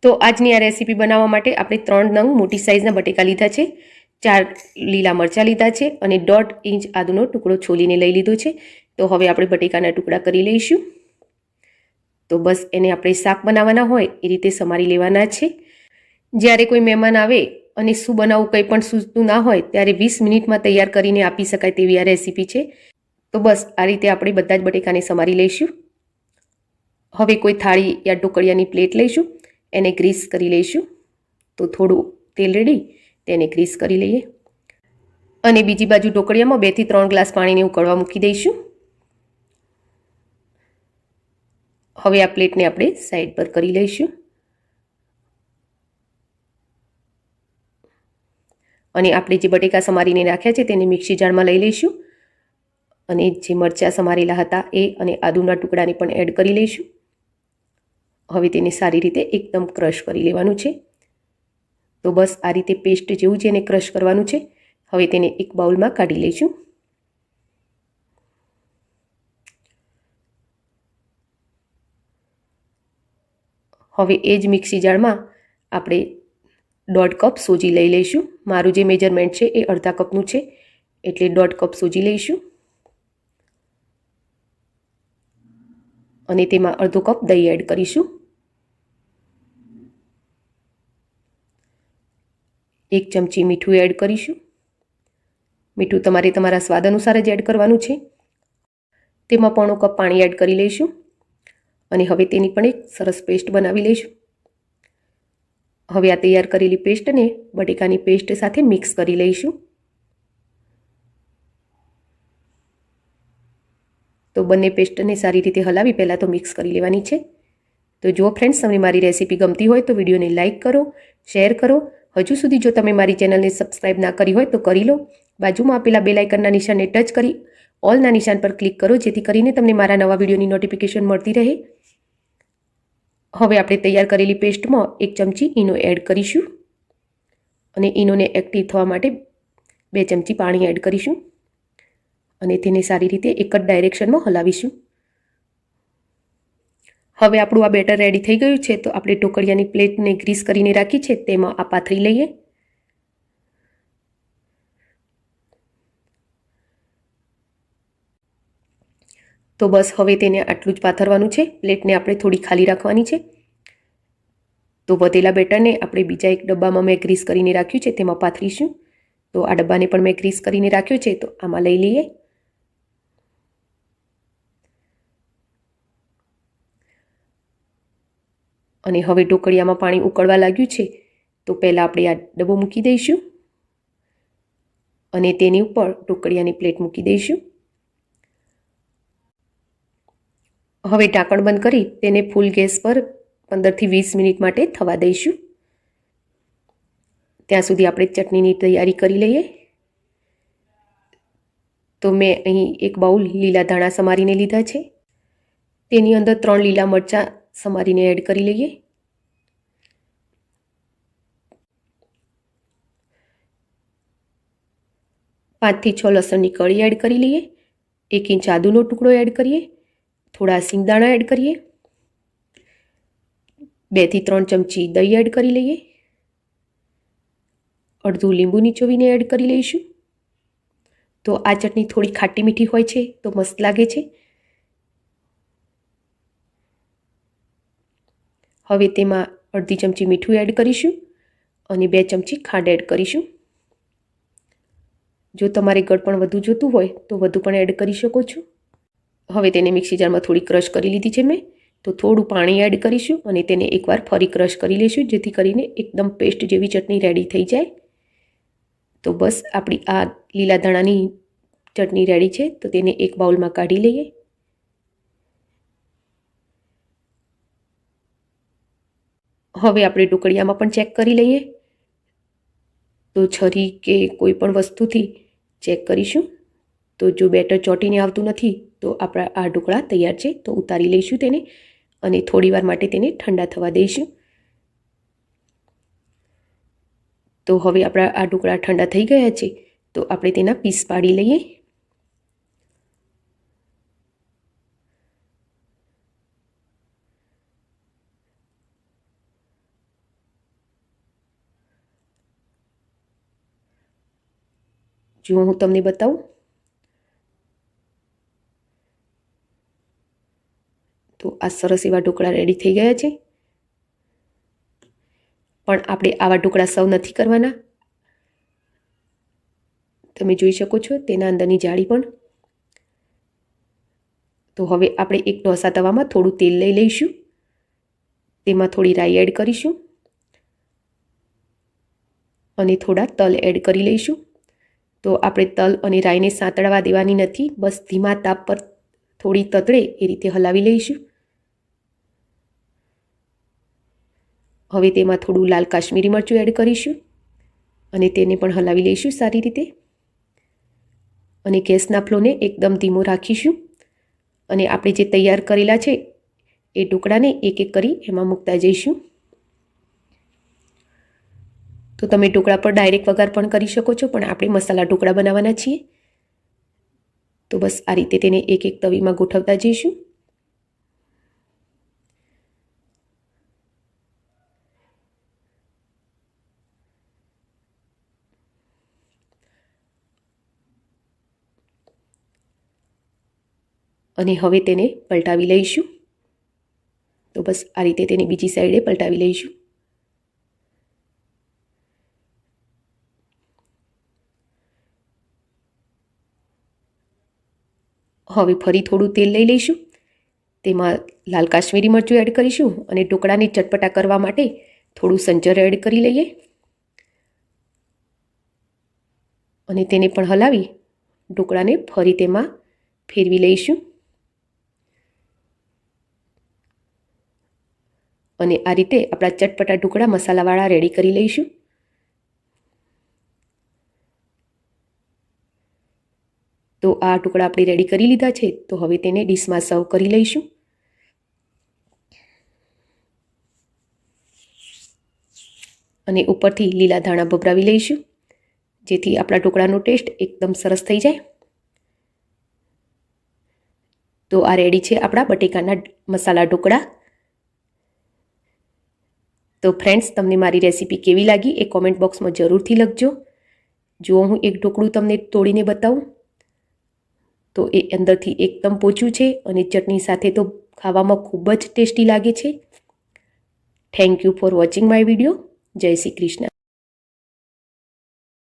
તો આજની આ રેસીપી બનાવવા માટે આપણે 3 નંગ મોટી સાઇઝના બટેકા લીધા છે, 4 લીલા મરચાં લીધા છે અને 1.5 ઇંચ આદુનો ટુકડો છોલીને લઈ લીધો છે। તો હવે આપણે બટેકાના ટુકડા કરી લઈશું। તો બસ એને આપણે શાક બનાવવાના હોય એ રીતે સમારી લેવાના છે। જ્યારે કોઈ મહેમાન આવે અને શું બનાવવું કંઈ પણ સૂચતું ના હોય ત્યારે 20 મિનિટમાં તૈયાર કરીને આપી શકાય તેવી આ રેસીપી છે। તો બસ આ રીતે આપણે બધા જ બટેકાને સમારી લઈશું। હવે કોઈ થાળી યા ઢોકળિયાની પ્લેટ લઈશું, એને ગ્રીસ કરી લઈશું। તો થોડું તેલ રેડી તેને ગ્રીસ કરી લઈએ અને બીજી બાજુ ઢોકળિયામાં 2 થી 3 ગ્લાસ પાણીને ઉકળવા મૂકી દઈશું। હવે આ પ્લેટને આપણે સાઈડ પર કરી લઈશું અને આપણે જે બટેકા સમારીને રાખ્યા છે તેને મિક્સી જારમાં લઈ લઈશું અને જે મરચાં સમારેલા હતા એ અને આદુના ટુકડાને પણ એડ કરી લઈશું। હવે તેને સારી રીતે એકદમ ક્રશ કરી લેવાનું છે। તો બસ આ રીતે પેસ્ટ જેવું છે એને ક્રશ કરવાનું છે। હવે તેને એક બાઉલમાં કાઢી લઈશું। હવે એ જ મિક્સી જારમાં આપણે 1.5 કપ સોજી લઈ લઈશું। મારું જે મેજરમેન્ટ છે એ અડધા કપનું છે એટલે 1.5 કપ સોજી લઈશું અને તેમાં અડધો કપ દહીં એડ કરીશું। 1 ચમચી મીઠું એડ કરીશું। મીઠું તમારે તમારા સ્વાદ અનુસાર જ એડ કરવાનું છે। તેમાં 1/4 કપ પાણી એડ કરી લઈશું અને હવે તેની પણ એક સરસ પેસ્ટ બનાવી લઈશું। હવે આ તૈયાર કરેલી પેસ્ટને બટેકાની પેસ્ટ સાથે મિક્સ કરી લઈશું। તો બંને પેસ્ટને સારી રીતે હલાવી પહેલાં તો મિક્સ કરી લેવાની છે। તો જો ફ્રેન્ડ્સ તમને મારી રેસીપી ગમતી હોય તો વિડીયોને લાઇક કરો, શેર કરો। હજુ સુધી જો તમે મારી ચેનલને સબસ્ક્રાઇબ ના કરી હોય તો કરી લો। બાજુમાં આપેલા બેલ આઇકનના નિશાનને ટચ કરી ઓલના નિશાન પર ક્લિક કરો જેથી કરીને તમને મારા નવા વિડીયોની નોટિફિકેશન મળતી રહે। હવે આપણે તૈયાર કરેલી પેસ્ટમાં 1 ચમચી ઈનો એડ કરીશું અને ઈનોને એક્ટિવ થવા માટે 2 ચમચી પાણી એડ કરીશું અને તેને સારી રીતે એક જ ડાયરેક્શનમાં હલાવીશું। હવે આપણું આ બેટર રેડી થઈ ગયું છે। તો આપણે ઢોકળિયાની પ્લેટને ગ્રીસ કરીને રાખી છે તેમાં આ પાથરી લઈએ। તો બસ હવે તેને આટલું જ પાથરવાનું છે। પ્લેટને આપણે થોડી ખાલી રાખવાની છે। તો વધેલા બેટરને આપણે બીજા એક ડબ્બામાં મેં ગ્રીસ કરીને રાખ્યું છે તેમાં પાથરીશું। તો આ ડબ્બાને પણ મેં ગ્રીસ કરીને રાખ્યો છે તો આમાં લઈ લઈએ અને હવે ઢોકળિયામાં પાણી ઉકળવા લાગ્યું છે તો પહેલાં આપણે આ ડબ્બો મૂકી દઈશું અને તેની ઉપર ઢોકળિયાની પ્લેટ મૂકી દઈશું। હવે ઢાંકણ બંધ કરી તેને ફૂલ ગેસ પર 15 થી 20 મિનિટ માટે થવા દઈશું। ત્યાં સુધી આપણે ચટણીની તૈયારી કરી લઈએ। તો મેં અહીં એક બાઉલ લીલા ધાણા સમારીને લીધા છે, તેની અંદર 3 લીલા મરચાં સમારીને એડ કરી લઈએ। પાંચ થી 6 લસણની કળી એડ કરી લઈએ। 1 ઇંચ આદુનો ટુકડો એડ કરીએ। થોડા સિંગદાણા એડ કરીએ। 2 થી 3 ચમચી દહીં એડ કરી લઈએ। અડધું લીંબુ નીચોવીને એડ કરી લઈશું। તો આ ચટણી થોડી ખાટી મીઠી હોય છે તો મસ્ત લાગે છે। હવે તેમાં અડધી ચમચી મીઠું એડ કરીશું અને 2 ચમચી ખાંડ એડ કરીશું। જો તમારે ગળપણ વધુ જોતું હોય તો વધુ પણ એડ કરી શકો છો। હવે તેને મિક્સી જારમાં થોડી ક્રશ કરી લીધી છે મેં, તો થોડું પાણી એડ કરીશું અને તેને એકવાર ફરી ક્રશ કરી લઈશું જેથી કરીને એકદમ પેસ્ટ જેવી ચટણી રેડી થઈ જાય। તો બસ આપણી આ લીલા ધાણાની ચટણી રેડી છે તો તેને એક બાઉલમાં કાઢી લઈએ। હવે આપણે ઢોકળિયામાં પણ ચેક કરી લઈએ। તો છરી કે કોઈ પણ વસ્તુથી ચેક કરીશું। તો જો બેટર ચોંટીને આવતું નથી તો આપણા આ ઢોકળા તૈયાર છે। તો ઉતારી લઈશું તેને અને થોડીવાર માટે તેને ઠંડા થવા દઈશું। તો હવે આપણા આ ઢોકળા ઠંડા થઈ ગયા છે તો આપણે તેના પીસ પાડી લઈએ। જો હું તમને બતાવું તો આ સરસ એવા ઢોકળા રેડી થઈ ગયા છે. પણ આપણે આવા ઢોકળા સર્વ નથી કરવાના. તમે જોઈ શકો છો તેના અંદરની જાળી પણ. તો હવે આપણે એક ઢોસા તવામાં થોડું તેલ લઈ લઈશું. તેમાં થોડી રાઈ એડ કરીશું અને થોડા તલ એડ કરી લઈશું. તો આપણે તલ અને રાઈને સાંતળવા દેવાની નથી, બસ ધીમા તાપ પર થોડી તતડે એ રીતે હલાવી લઈશું. હવે તેમાં થોડું લાલ કાશ્મીરી મરચું એડ કરીશું અને તેને પણ હલાવી લઈશું સારી રીતે. અને ગેસના ફ્લોને એકદમ ધીમો રાખીશું અને આપણે જે તૈયાર કરેલા છે એ ટુકડાને એક એક કરી એમાં મૂકતા જઈશું. તો તમે ઢોકળા પર ડાયરેક્ટ વઘાર પણ કરી શકો છો, પણ આપણે મસાલા ઢોકળા બનાવવાના છીએ. તો બસ આ રીતે તેને એક એક તવીમાં ગોઠવતા જઈશું. અને હવે તેને પલટાવી લઈશું. તો બસ આ રીતે તેને બીજી સાઈડે પલટાવી લઈશું. હવે ફરી થોડું તેલ લઈ લઈશું. તેમાં લાલ કાશ્મીરી મરચું એડ કરીશું અને ઢોકળાને ચટપટા કરવા માટે થોડું સંચર એડ કરી લઈએ અને તેને પણ હલાવી ઢોકળાને ફરી તેમાં ફેરવી લઈશું. અને આ રીતે આપણા ચટપટા ઢોકળા મસાલાવાળા રેડી કરી લઈશું. તો આ ટુકડા આપણે રેડી કરી લીધા છે. તો હવે તેને ડીશમાં સર્વ કરી લઈશું. અને ઉપરથી લીલા ધાણા ભભરાવી લઈશું, જેથી આપણા ઢોકળાનો ટેસ્ટ એકદમ સરસ થઈ જાય. તો આ રેડી છે આપણા બટેકાના મસાલા ઢોકળા. તો ફ્રેન્ડ્સ, તમને મારી રેસીપી કેવી લાગી એ કોમેન્ટ બોક્સમાં જરૂરથી લખજો. જો હું એક ઢોકળું તમને તોડીને બતાવું તો એ અંદરથી એકદમ પોચું છે અને ચટણી સાથે તો ખાવામાં ખૂબ જ ટેસ્ટી લાગે છે. Thank you for watching my video. જય શ્રી કૃષ્ણ.